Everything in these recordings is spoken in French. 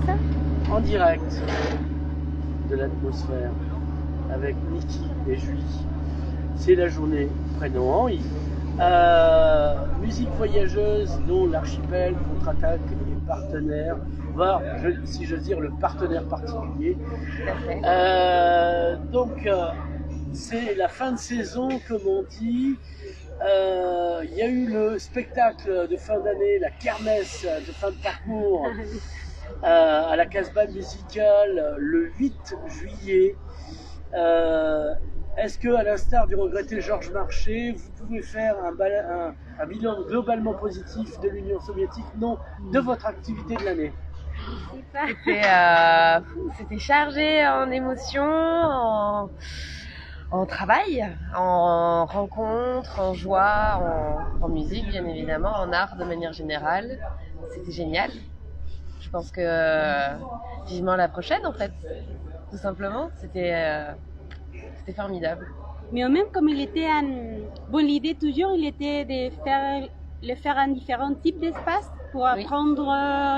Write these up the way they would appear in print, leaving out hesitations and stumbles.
ça? En direct de l'atmosphère avec Niki et Julie. C'est la journée prénom Henri. Musique voyageuse dont l'archipel contre-attaque est partenaire, voire si j'ose dire le partenaire particulier. Donc c'est la fin de saison comme on dit. Il y a eu le spectacle de fin d'année, la kermesse de fin de parcours à la Casbah musicale le 8 juillet. Est-ce que, à l'instar du regretté Georges Marchais, vous pouvez faire un bilan globalement positif de l'Union soviétique, non, de votre activité de l'année? C'était chargé en émotions, en travail, en rencontres, en joie, en musique bien évidemment, en art de manière générale. C'était génial. Je pense que vivement la prochaine en fait, tout simplement. C'était formidable. Mais même comme il était bon, l'idée toujours, il était de le faire en différents types d'espaces pour apprendre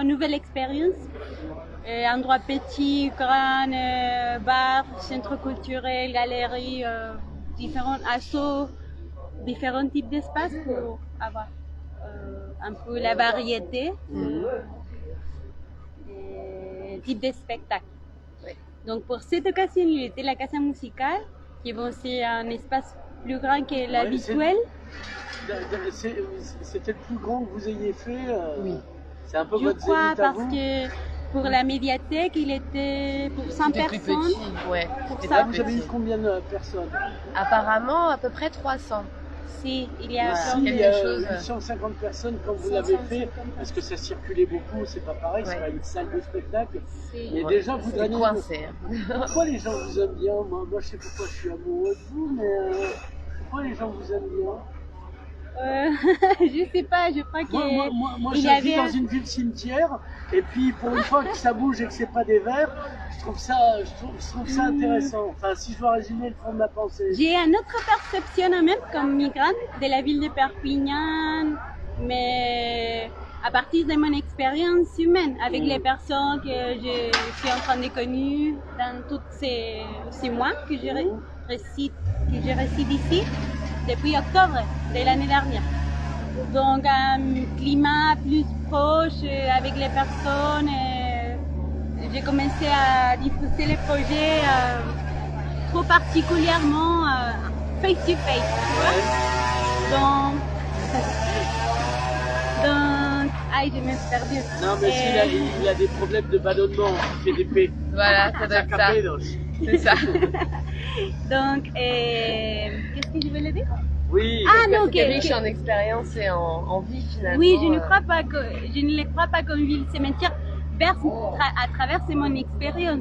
une nouvelle expérience. Endroits petits, grands, bars, centres culturels, galeries, différents assos, différents types d'espaces pour avoir un peu la variété des types de spectacles. Donc pour cette occasion, il était la Casa Musicale, qui c'est un espace plus grand que l'habituel. C'était le plus grand que vous ayez fait. Oui. C'est un peu je votre crois zénith à vous. Parce que pour la médiathèque, il était pour 100 personnes. Plus petit, ouais. Et là, vous avez eu combien de personnes? Apparemment, à peu près 300. Si, il y a quelque chose. 850 personnes quand vous l'avez fait, parce que ça circulait beaucoup, c'est pas pareil, c'est pas une salle de spectacle. Mais déjà, vous gagnez. Coincé. Pourquoi les gens vous aiment bien? Moi, je sais pourquoi je suis amoureux de vous, mais pourquoi les gens vous aiment bien? Je sais pas, je crois que. Moi je vis dans une ville cimetière, et puis pour une fois que ça bouge et que c'est pas des vers, je trouve ça intéressant. Enfin, si je dois résumer le fond de ma pensée. J'ai une autre perception même comme migrante de la ville de Perpignan, mais à partir de mon expérience humaine avec les personnes que je suis en train de connaître dans tous ces mois que je réside ici depuis octobre de l'année dernière. Donc un climat plus proche avec les personnes. J'ai commencé à diffuser les projets trop particulièrement face to face. Donc, je me suis perdue. Non, mais il a des problèmes de ballonnement, il fait des P. Voilà, ça doit être ça. C'est ça. Donc, qu'est-ce que je voulais dire? Oui, c'est riche en expérience et en vie finalement. Oui, je ne le crois pas comme ville cimetière. À travers mon expérience,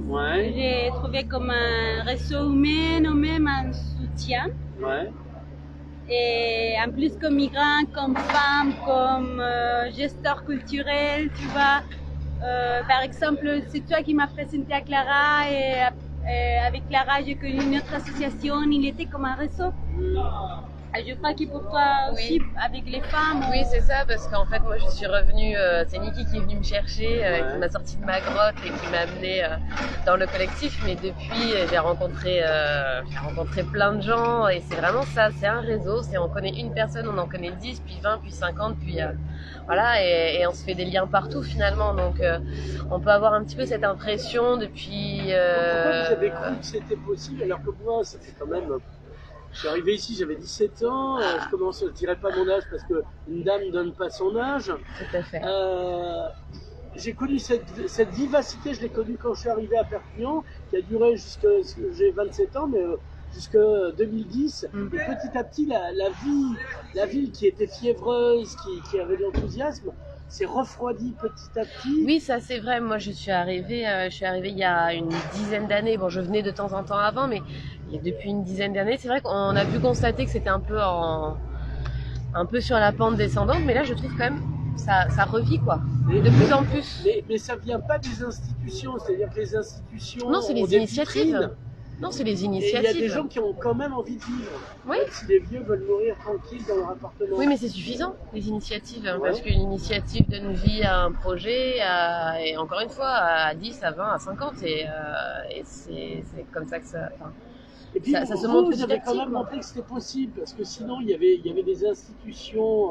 j'ai trouvé comme un réseau humain ou même un soutien. Et en plus comme migrant, comme femme, comme gesteur culturel, tu vois. Par exemple, c'est toi qui m'as présenté à Clara et avec Clara j'ai connu une autre association, il était comme un réseau. Je crois que pour toi aussi, avec les femmes. Oui, c'est ça, parce qu'en fait, moi je suis revenue, c'est Niki qui est venue me chercher, qui m'a sorti de ma grotte et qui m'a amenée dans le collectif. Mais depuis, j'ai rencontré plein de gens et c'est vraiment ça, c'est un réseau. On connaît une personne, on en connaît 10, puis 20, puis 50, puis voilà, et on se fait des liens partout finalement. Donc on peut avoir un petit peu cette impression depuis. Pourquoi vous avez cru que c'était possible alors que moi, c'était quand même. Je suis arrivé ici, j'avais 17 ans, je dirais pas mon âge parce qu'une dame ne donne pas son âge. Tout à fait. J'ai connu cette vivacité, je l'ai connue quand je suis arrivé à Perpignan, qui a duré j'ai 27 ans, mais jusqu'à 2010. Et petit à petit, la ville qui était fiévreuse, qui avait de l'enthousiasme, s'est refroidie petit à petit. Oui, ça c'est vrai. Moi, je suis arrivée il y a une dizaine d'années. Bon, je venais de temps en temps avant, mais depuis une dizaine d'années, c'est vrai qu'on a pu constater que c'était un peu sur la pente descendante. Mais là, je trouve quand même ça revit quoi, de plus en plus. Mais ça vient pas des institutions, c'est-à-dire que les institutions. Non, c'est les initiatives. Non, c'est les Et il y initiatives. a des gens qui ont quand même envie de vivre. Oui. Même si les vieux veulent mourir tranquilles dans leur appartement. Oui, mais c'est suffisant, les initiatives, hein, Ouais. parce qu'une initiative donne vie à un projet, et encore une fois, à 10, à 20, à 50, et c'est comme ça que ça... Enfin, Et puis ça se vous, montre vous petit avez à quand petit, même quoi. montré que c'était possible, parce que sinon il y avait des institutions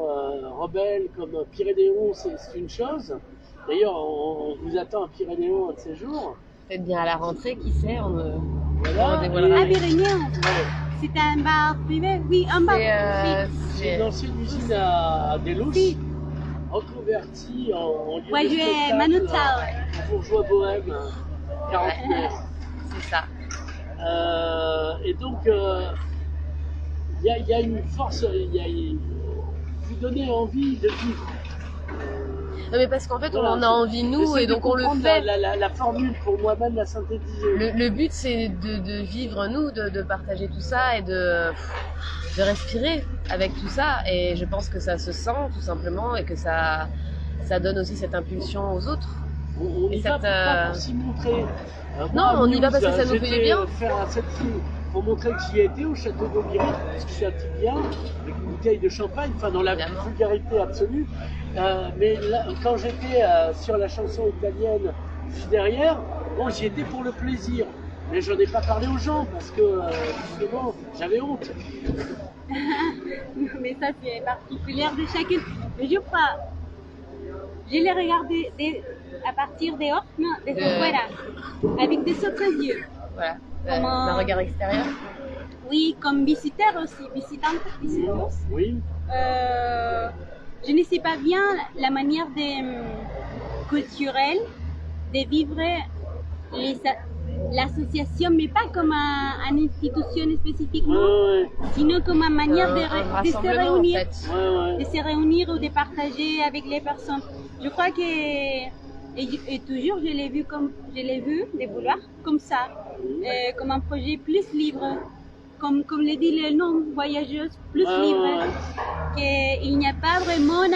rebelles comme Pyrénéon, c'est une chose. D'ailleurs, on vous attend à Pyrénéon un de ces jours. Peut-être bien à la rentrée, qui sait, on Voilà. dévoilera. À Pyrénéen, Ouais. c'était un bar privé. Oui, un bar privé. C'est une ancienne usine à Delos, Oui. reconvertie en lieu Ouais, de je vais spectacle Manu Chao. pour bourgeois bohème, quarantenaire. C'est ça. Et donc, il y a une force, vous donnez envie de vivre. Non, mais parce qu'en fait, Voilà, on a envie, nous, j'essaie et de donc on le comprendre fait. La formule pour moi-même, la synthétiser. Le but, c'est de vivre, nous, de partager tout ça et de respirer avec tout ça. Et je pense que ça se sent, tout simplement, et que ça donne aussi cette impulsion aux autres. On Et y va cette, pas pour s'y montrer. Non, Moi, à on y va parce que Mulhouse, ça nous fait j'étais du bien. faire un selfie pour montrer que j'y étais au château d'Aubiry, parce que je suis un petit bien, avec une bouteille de champagne, enfin dans la Évidemment. vulgarité absolue. Mais là, quand j'étais sur la chanson italienne juste derrière, bon, j'y étais pour le plaisir. Mais je n'en ai pas parlé aux gens parce que justement, j'avais honte. Mais ça, c'est particulier de chacune. Mais je crois, je l'ai regardé à partir dehors, non, desde fuera, avec des autres yeux. Voilà. Comment- Un regard extérieur. Oui, comme visiteur aussi, visiteurs. Oui. Je ne sais pas bien la manière culturelle de vivre l'association, mais pas comme une institution spécifiquement, Ouais. sinon comme une manière de se rassemblement, réunir. en fait. Ouais. De se réunir ou de partager avec les personnes. Je crois que et toujours je l'ai vu de vouloir comme ça, comme un projet plus libre, comme le dit le nom, voyageuse plus libre, qu'il n'y a pas vraiment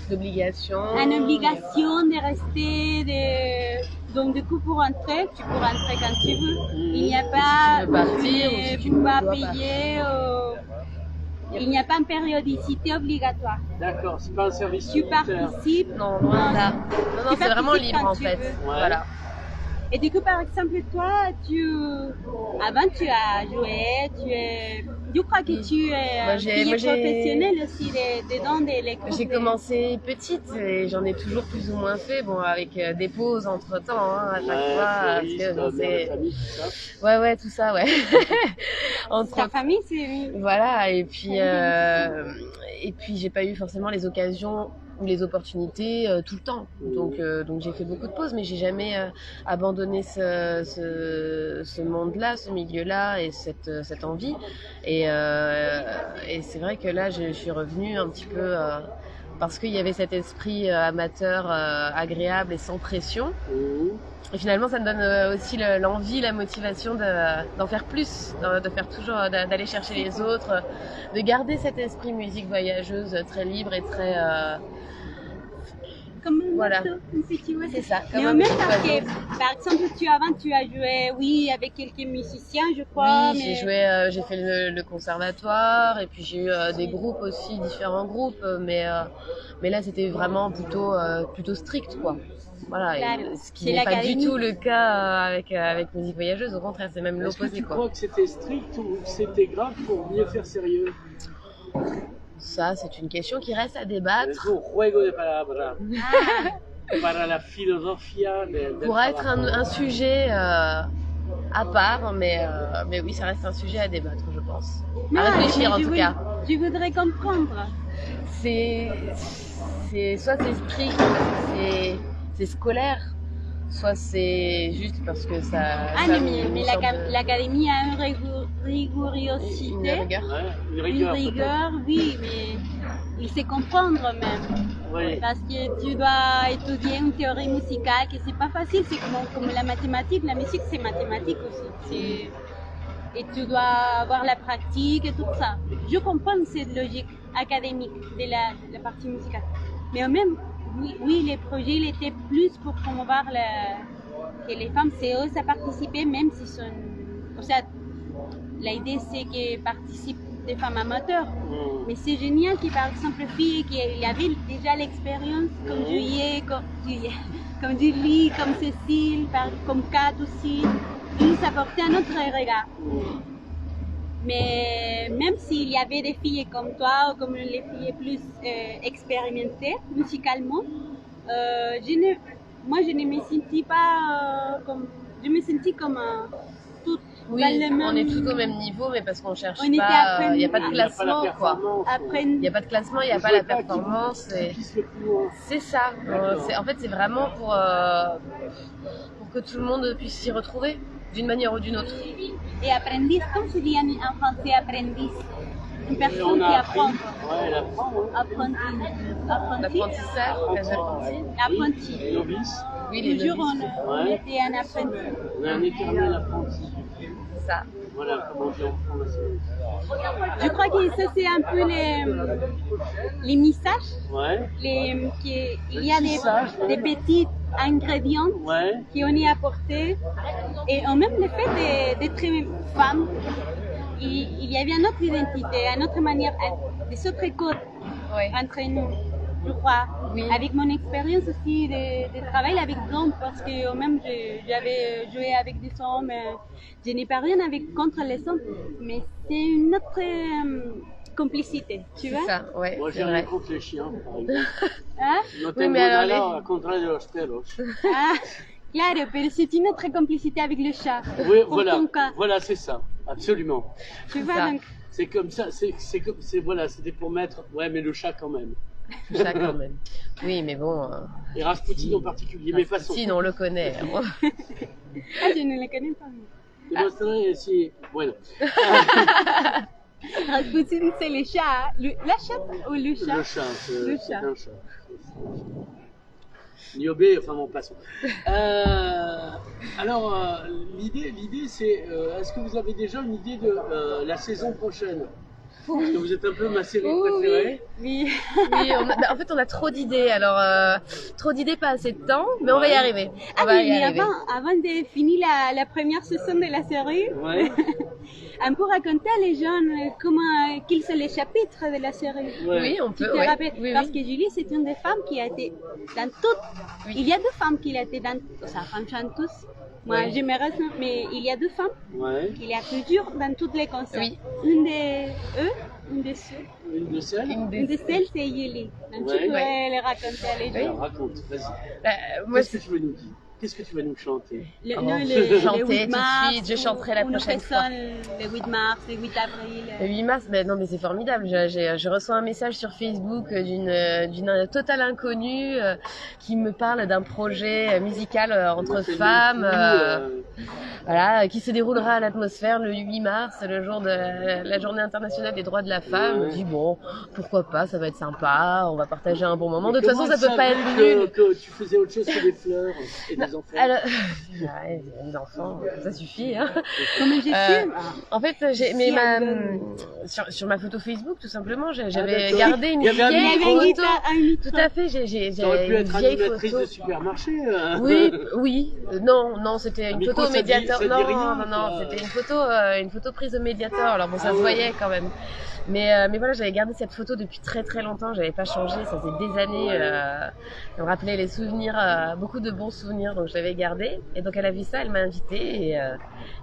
D'obligation. une obligation de rester. Donc du coup pour rentrer, tu peux rentrer quand tu veux. Il n'y a pas Si tu veux partir, ou si tu ne pas dois pas. payer. Il n'y a pas une périodicité obligatoire. D'accord, c'est pas un service Tu militaire. participes. Non, loin de là. Non, Tu c'est vraiment participes libre quand en tu fait. veux. Voilà. Et du coup, par exemple, toi, avant tu as joué, je crois que tu es Moi, j'ai- professionnel aussi dedans les cours. J'ai commencé petite et j'en ai toujours plus ou moins fait, bon, avec des pauses entre temps, hein, à chaque fois. Parce que, bon, mère de famille, tout ça. ouais, tout ça, ouais. Entre Ta famille, c'est. Voilà, et puis j'ai pas eu forcément les occasions ou les opportunités tout le temps. Donc j'ai fait beaucoup de pauses, mais j'ai jamais abandonné ce monde-là, ce milieu-là et cette envie. Et c'est vrai que là, je suis revenue un petit peu parce qu'il y avait cet esprit amateur agréable et sans pression. Et finalement, ça me donne aussi l'envie, la motivation d'en faire plus, de faire toujours, d'aller chercher les autres, de garder cet esprit musique voyageuse très libre et très... Comme un Voilà. oiseau, un petit oiseau. c'est ça, Mais comme en un même petit parce oiseau. que, par exemple, tu as joué, oui, avec quelques musiciens, je crois. Oui, mais... j'ai joué, j'ai fait le conservatoire et puis j'ai eu des groupes aussi, différents groupes, mais là c'était vraiment plutôt strict quoi. Voilà, Claro. et ce qui C'est n'est pas du l'académie. tout le cas avec Musique Voyageuse, au contraire, c'est même Est-ce que l'opposé tu quoi. crois que c'était strict ou que c'était grave pour mieux faire sérieux? Ça, c'est une question qui reste à débattre. Es un juego de palabras Ah, para la filosofía del Pourra être trabajo. un sujet à part, mais oui, ça reste un sujet à débattre, je pense. non, À réfléchir en je tout veux- cas. Je voudrais comprendre. C'est soit c'est strict, c'est scolaire, soit c'est juste parce que ça. Ah ça non, mais une sorte de- l'académie a une une rigorosité, rigueur. Ouais, une une rigueur. rigueur, oui, mais il sait comprendre même. Oui. Parce que tu dois étudier une théorie musicale, que c'est pas facile, c'est comme la mathématique, la musique c'est mathématique aussi. Et tu dois avoir la pratique et tout ça. Je comprends cette logique académique de la partie musicale. Mais même, oui, les projets ils étaient plus pour promouvoir que les femmes osent à participer, même si sont... O sea, l'idée c'est que participent des femmes amateurs. Mais c'est génial que par exemple filles qui avaient déjà l'expérience, comme Juliette, comme Julie, comme Cécile, comme Kat aussi, de nous apporter un autre regard. Mais même s'il y avait des filles comme toi ou comme les filles plus expérimentées musicalement, moi je ne me sentis pas comme... Je me sentis comme toutes Oui, dans le même... on est tous au même niveau, mais parce qu'on cherche On était pas, il après- n'y a pas de classement, quoi. Après, Il n'y a pas de classement, il n'y a pas la performance. Qui pisse le plus loin. C'est ça. En fait, c'est vraiment pour que tout le monde puisse s'y retrouver, d'une manière ou d'une autre. et apprendis, comment se dit en français apprendis? Une Et personne on qui a apprend. appris. Ouais, elle apprend. Hein. Apprenti. L'apprentissage, les apprentis. Apprenti. Oui, novice. Oui, les Toujours novices, on Ouais. était un apprenti. On a un éternel apprenti. c'est ça. Voilà comment on dit en français. Je crois que ça c'est un peu les messages. Ouais, Il y a tissage, ouais. des petits ingrédients ouais. qu'on y a apportés. Et en même le fait d'être femme, il y avait une autre identité, une autre manière, des autres codes Ouais. entre nous, je crois. Oui. Avec mon expérience aussi de travail avec des hommes, parce que même j'avais joué avec des hommes, je n'ai pas rien contre les hommes, mais c'est une autre complicité, tu C'est vois? ça, ouais, Moi c'est j'ai rien vrai. contre les chiens, par exemple. Hein? No Oui, tengo mais alors nada contra los perros. Ah, claro, pero c'est une autre complicité avec le chat. Oui, Pour voilà, ton cas. voilà, c'est ça, absolument. Tu vois, ça. donc, C'est comme ça, voilà, c'était pour mettre, ouais, mais le chat quand même. Ça quand même. Oui, mais bon, Et Rasputin en particulier, mais façon. Rasputin, on le connaît. ah, je ne le connais pas. Te mostraré si, bueno. Rasputin, c'est le chat. La chatte ou le chat? Le chat, Le c'est chat. un chat. Niobé, enfin bon, passons. Alors, l'idée c'est, est-ce que vous avez déjà une idée de la saison prochaine? Parce que vous êtes un peu ma série préférée. Oui. Oui, en fait, on a trop d'idées. Alors, trop d'idées, pas assez de temps, mais on va y arriver. Ah On va oui, y mais arriver. avant de finir la première saison de la série, Ouais, on peut raconter à les gens quels sont les chapitres de la série. ouais. Oui, on Tu peut. te Ouais. rappelles? Oui, Parce oui. que Julie, c'est une des femmes qui a été dans toutes. Oui. Il y a deux femmes qui a été dans. Ça fonctionne tous. Moi, Oui. je me reste, mais il y a deux femmes Ouais, qui a toujours dans tous les concerts. Oui. Une de eux, une de ceux. une de celles. Une Une des- de celles, c'est Julie. Donc, Ouais. tu pourrais Ouais. les raconter à les gens. Alors, raconte, vas-y. Moi, Qu'est-ce que tu veux nous dire? Qu'est-ce que tu vas nous chanter? Le, Oh, non, je vais chanter 8 tout de mars, suite, je chanterai la ou prochaine nous faisons le 8 mars, le 8 avril. Le 8 mars, non mais c'est formidable. Je reçois un message sur Facebook d'une totale inconnue qui me parle d'un projet musical entre Moi, c'est le femmes, coup, voilà, qui se déroulera à l'atmosphère le 8 mars, le jour de la Journée internationale des droits de la femme. Ouais. Je dis bon, pourquoi pas, ça va être sympa, on va partager un bon moment. De toute comment façon, ça peut pas elle être savait nul. que tu faisais autre chose que des fleurs et des enfants. Alors, ouais, les enfants, ça suffit. Hein. Comment j'ai su En fait, sur ma photo Facebook, tout simplement, j'avais d'accord. gardé une Il y avait un vieille Il y avait une photo. guitare, un micro. Tout à fait, j'ai T'aurais pu une être vieille animatrice photo. de supermarché. Oui. Non, c'était une micro, photo au ça dit- médiateur. ça dit Non, rien, non, quoi. c'était une photo prise au médiateur. Alors bon, ça Ah se ouais. voyait quand même. Mais voilà, j'avais gardé cette photo depuis très très longtemps. J'avais pas changé. Ça faisait des années. Ouais. Elle me rappelait les souvenirs, beaucoup de bons souvenirs. Donc je l'avais gardé. Et donc elle a vu ça, elle m'a invitée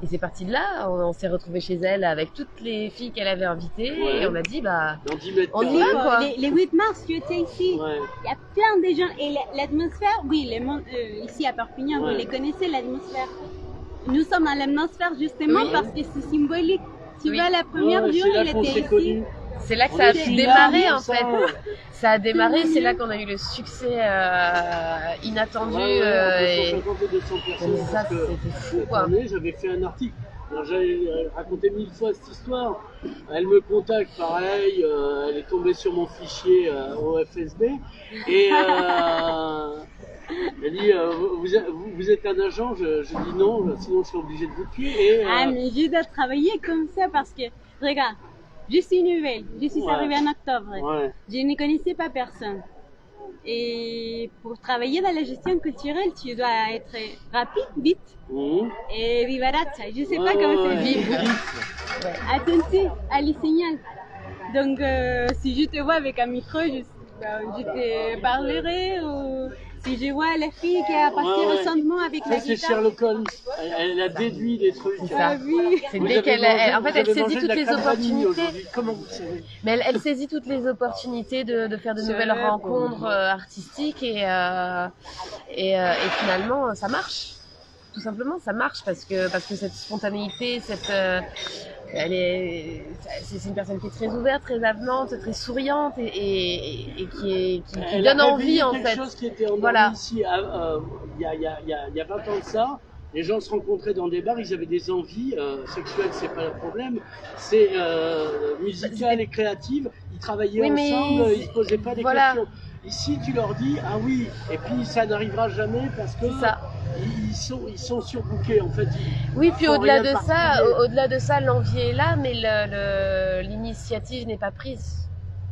et c'est parti de là. On s'est retrouvés chez elle avec toutes les filles qu'elle avait invitées Ouais. et on a dit bah Dans 10 mètres On y carrés. va, quoi. Les 8 mars, tu étais ici. Ouais. Il y a plein de gens. Et l'atmosphère, oui, ici à Perpignan, Ouais. vous les connaissez, l'atmosphère. Nous sommes à l'atmosphère justement Oui. parce que c'est symbolique. Tu Oui. vois, la première Ouais, jour, c'est là il qu'on était s'est ici. connus. c'est là que On ça a est démarré là, en ça. fait. Ça a démarré, c'est là qu'on a eu le succès inattendu. Ouais, ouais, Et... 150 et 200 personnes. Ça, parce que c'était fou, cette quoi. année, j'avais fait un article. Alors, j'avais raconté 1000 fois cette histoire. Elle me contacte, pareil. Elle est tombée sur mon fichier au FSB. Et elle dit vous êtes un agent? Je dis non, sinon je serais obligé de vous tuer. Et, Ah, mais je dois travailler comme ça parce que, regarde, je suis nouvelle. Je suis Ouais. arrivée en octobre. ouais. Je ne connaissais pas personne. Et pour travailler dans la gestion culturelle, tu dois être rapide, vite et vivaracha. Je sais pas comment c'est vite. attentif à les signaux. Donc, si je te vois avec un micro, je te parlerai. Ou si je vois la fille qui a passé récemment avec la Ça, c'est guitare. Sherlock Holmes. Elle a déduit des trucs. Ça. Oui. C'est Vous dès avez qu'elle, mangé- en fait, vous elle avez saisit mangé de toutes la les crème vanille opportunités. aujourd'hui. Comment vous savez? Mais elle saisit toutes les opportunités de faire de nouvelles Chef, rencontres artistiques et finalement ça marche. Tout simplement, ça marche parce que cette spontanéité, c'est une personne qui est très ouverte, très avenante, très souriante et qui Elle donne a envie réveillé en quelque fait. chose qui était endormi Voilà. ici il y a 20 ans de ça. Les gens se rencontraient dans des bars, ils avaient des envies sexuelles, c'est pas le problème. C'est musical et créative. Ils travaillaient Oui, mais ensemble, ils se posaient pas des voilà. questions. Ici, tu leur dis ah oui, et puis ça n'arrivera jamais parce que C'est ça. ils sont surbookés en fait. Oui, puis font au-delà rien de de ça, particulier. au-delà de ça, l'envie est là, mais l'initiative n'est pas prise.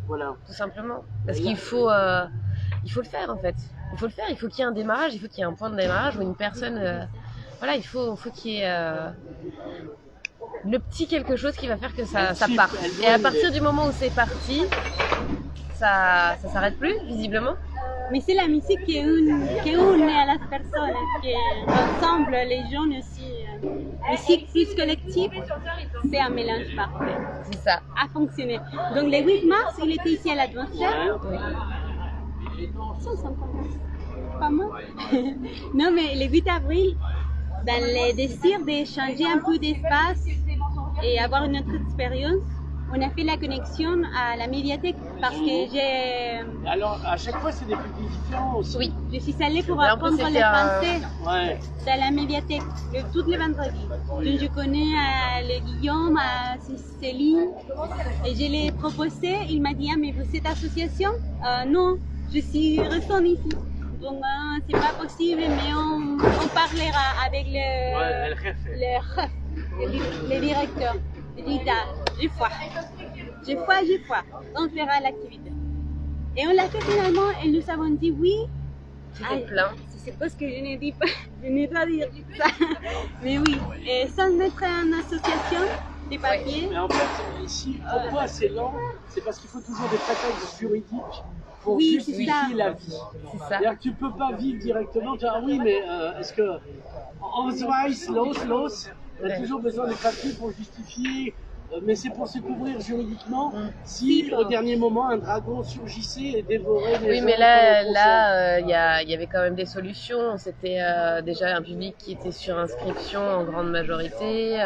Voilà. Tout simplement. Parce Et là- qu'il faut le faire en fait. Il faut le faire, il faut qu'il y ait un démarrage, il faut qu'il y ait un point de démarrage où une personne. Voilà, il faut qu'il y ait le petit quelque chose qui va faire que ça type, parte. elle doit Et à y partir aller. du moment où c'est parti, ça s'arrête plus, visiblement. Mais c'est la musique qui une à las personas, qui rassemble les gens aussi. Musique plus collective, c'est un mélange parfait. C'est ça. A fonctionné. Donc le 8 mars, il était ici à l'Atmosphère. Ouais. 150. Pas mal. Non, mais le 8 avril, dans le désir d'échanger un peu d'espace et avoir une autre expérience, on a fait la connexion à la médiathèque parce que Alors à chaque fois, c'est des publics différents aussi. Oui. je suis allée pour Et en plus, apprendre le c'était français Ouais. dans la médiathèque tous les vendredis. Donc je connais le Guillaume, Céline, et je l'ai proposé. Il m'a dit ah, mais vous êtes association? Non, je suis restante ici. Donc c'est pas possible, mais on parlera avec Ouais, le directeur. Il dit j'ai foi, on fera l'activité. Et on l'a fait finalement et nous avons dit oui. C'était plein. C'est parce que je ne dis pas, je n'ai pas dit ça. Mais oui, et sans mettre en association des papiers. Mais en fait, ici, pourquoi c'est lent? C'est parce qu'il faut toujours des prétextes juridiques pour Oui, justifier c'est ça. la vie. C'est ça. C'est-à-dire que tu peux pas vivre directement, tu dis, ah oui, mais est-ce que Ausweis, los, il y a toujours besoin de papiers pour justifier, mais c'est pour se couvrir juridiquement si au dernier moment un dragon surgissait et dévorait les Oui, gens mais pendant le concert. là, il y avait quand même des solutions. C'était déjà un public qui était sur inscription en grande majorité.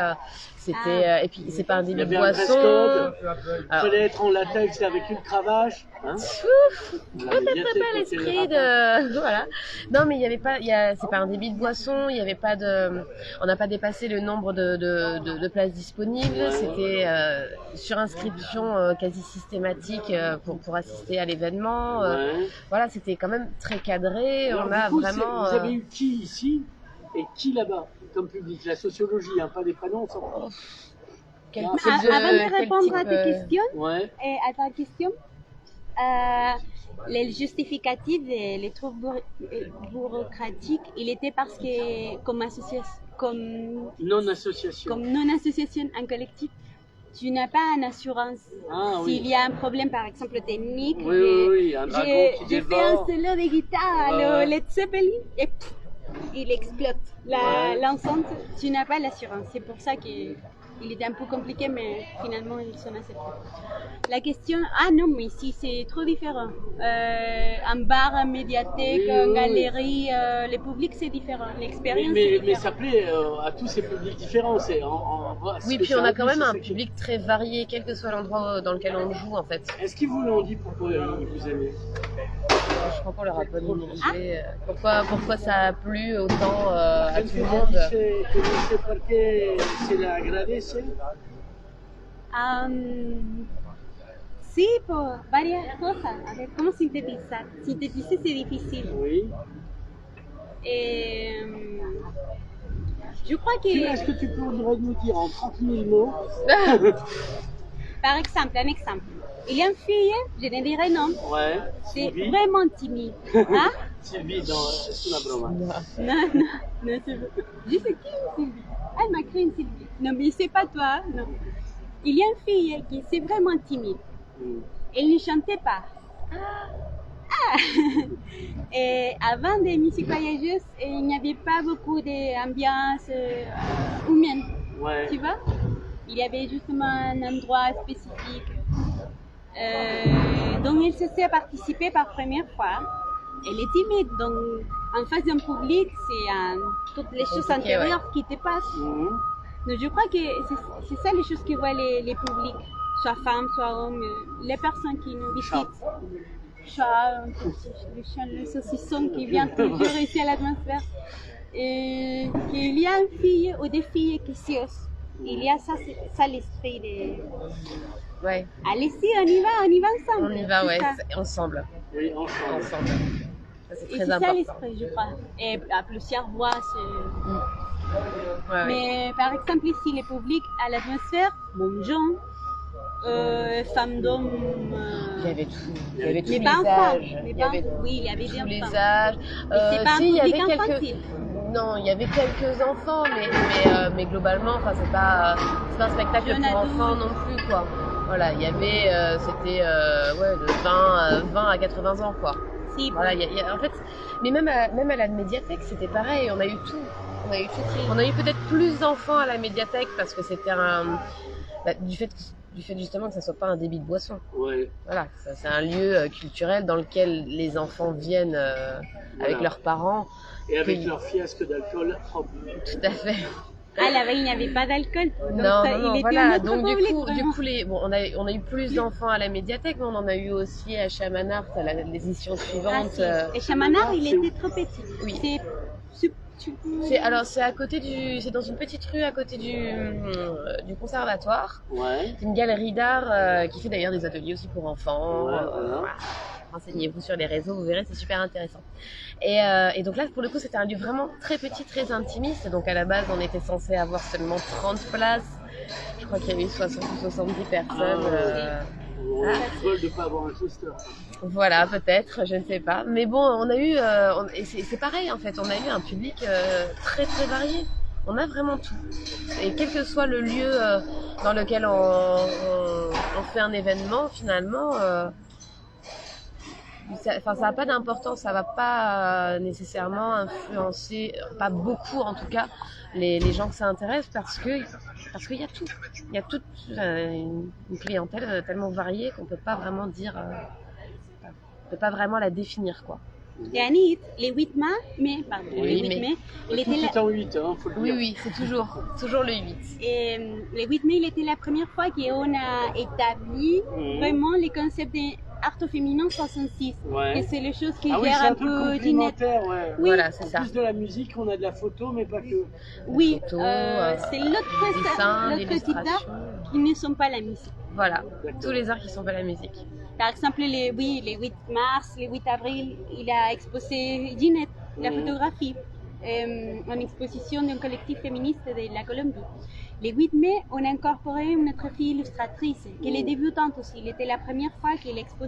C'était et puis c'est pas un Il y débit de avait un dress boisson. code, il Alors, fallait être en latex avec une cravache. Hein. La peut-être médiathèque, pas c'est l'esprit le de voilà. Non, mais il y avait pas, c'est pas un débit de boisson. Il y avait pas on n'a pas dépassé le nombre de places disponibles. Ouais. C'était sur inscription quasi systématique pour assister à l'événement. Ouais. Voilà, c'était quand même très cadré. Alors, On a du coup, vraiment. vous avez eu qui ici et qui là-bas comme public? La sociologie, hein, pas des prénoms, on s'en fout. Quel Ah, type Avant de quel répondre à type, tes questions, Ouais. et à ta question, les justificatifs et les troubles bureaucratiques, il était parce que comme association, comme Non-association. non-association en collectif, tu n'as pas une assurance. Ah oui. S'il y a un problème, par exemple, technique, Oui, un dragon qui j'ai fait un dévore. solo de guitare, Ouais. le Led Zeppelin, et pff, il explose. Ouais. L'enceinte, tu n'as pas l'assurance. C'est pour ça qu'il était un peu compliqué, mais finalement, ils sont acceptés. La question, ah non, mais si c'est trop différent. Un bar, une médiathèque, Oui, une oui, galerie, le public, c'est différent. L'expérience, Mais c'est ça différent. plaît à tous ces publics différents. Oui, puis on a quand même un public très varié, quel que soit l'endroit dans lequel on joue en fait. Est-ce qu'ils vous l'ont dit pourquoi ils vous aimaient? Je crois qu'on leur a pas demandé pourquoi ça a plu autant à tout le monde. Que dice porque se la agradece. Sí, por varias cosas. A ver, ¿cómo sintetizar? Sintetizar c'est difficile. Oui. Je crois que, Est-ce que tu peux nous dire en 30 000 mots? par exemple, un exemple. Il y a une fille, je ne dirai non, Ouais. c'est Sylvie. vraiment timide. Hein? Sylvie dans Una Broma. Non, c'est vrai. Je sais qui est Sylvie. Elle m'a créé une Sylvie. Non, mais c'est pas toi, non. Il y a une fille qui c'est vraiment timide. Mm. Elle ne chantait pas. Et avant des musiques voyageuses, il n'y avait pas beaucoup d'ambiance humaine. Ouais. Tu vois? Il y avait justement un endroit spécifique. Donc elle se fait participer par première fois. Elle est timide, donc en face d'un public, c'est toutes les choses Compliqué, intérieures qui te passent. Mhm. Donc je crois que c'est ça les choses que voient les publics, soit femmes, soit hommes, les personnes qui nous visitent. Chat, le chat, le saucisson qui vient toujours ici à l'atmosphère. Et qu'il y a une fille ou des filles qui s'osent. Il y a ça l'esprit de... Ouais, Allez-y, on y va ensemble. on y va, C'est ouais, ça. ensemble. Oui, ensemble. Ensemble. Ça, c'est Et très c'est ça important. l'esprit, je crois. Et à plusieurs voix, c'est... Ouais, ouais. Mais par exemple, ici, les publics à l'atmosphère, bon gens, femmes, d'hommes, Il y avait tout. Il y avait tous mais les pas enfants. âges. Mais Il y pas- avait oui, il y avait des tous les enfants. âges. Mais c'est pas un Si, il y public avait quelques. infantile. Non, il y avait quelques enfants, mais globalement, enfin, c'est pas un spectacle Jeune pour adulte. enfants non plus, quoi. Voilà, il y avait, c'était ouais, de 20 à 80 ans, quoi. Si, Voilà, en fait, mais même à la médiathèque, c'était pareil, on a eu tout. On a eu tout. On a eu peut-être plus d'enfants à la médiathèque parce que c'était du fait justement que ça soit pas un débit de boisson. Ouais. Voilà, c'est un lieu culturel dans lequel les enfants viennent avec Voilà. leurs parents. Et avec Oui. leur fiasque d'alcool propre. Tout à fait. Ah, là-bas, il n'y avait pas d'alcool. Donc Non, ça, non, il était voilà. un autre Donc public, du vraiment. coup, bon, on a eu plus d'enfants à la médiathèque, mais on en a eu aussi à Chamanart, à l'édition Ah, suivante. si. Et Chamanard, il c'est où? était trop petit. Oui. C'est C'est à côté c'est dans une petite rue à côté du conservatoire. Ouais. C'est une galerie d'art qui fait d'ailleurs des ateliers aussi pour enfants. Ouais, voilà. Voilà. Renseignez-vous sur les réseaux, vous verrez, c'est super intéressant. Et donc là, pour le coup, c'était un lieu vraiment très petit, très intimiste. Donc à la base, on était censé avoir seulement 30 places. Je crois qu'il y avait 60 ou 70 personnes. On vole de pas avoir un gesteur. Voilà, peut-être, je ne sais pas. Mais bon, on a eu, et c'est pareil en fait, on a eu un public très très varié. On a vraiment tout. Et quel que soit le lieu dans lequel on fait un événement, finalement, ça n'a pas d'importance, ça va pas nécessairement influencer, pas beaucoup en tout cas, les gens que ça intéresse parce qu'il y a tout. Il y a toute une clientèle tellement variée qu'on peut pas vraiment dire, on peut pas vraiment la définir, quoi. Et Anit, les 8 mai, pardon, Oui, les 8 mais- mai, il Tout était est en 8, hein, faut le Oui, dire. oui, c'est toujours le 8. et, le 8 mai, il était la première fois qu'on a établi Mhm. vraiment le concept d'art au féminin 66. Ouais. Et c'est les choses qui Ah oui, gèrent c'est un un truc peu Ginette. complémentaire, ouais. Oui. Voilà, c'est En ça. plus de la musique, on a de la photo, mais pas que. Oui, photos, c'est des l'autre dessins, type d'art l'illustration. qui ne sont pas la musique. Voilà, D'accord. tous les arts qui sont pas la musique. Par exemple, les 8 mars, les 8 avril, il a exposé Ginette, la Mhm. photographie, en exposition d'un collectif féministe de la Colombie. Les 8 mai, on a incorporé une autre fille illustratrice, qui est débutante aussi. Il était la première fois qu'elle exposait.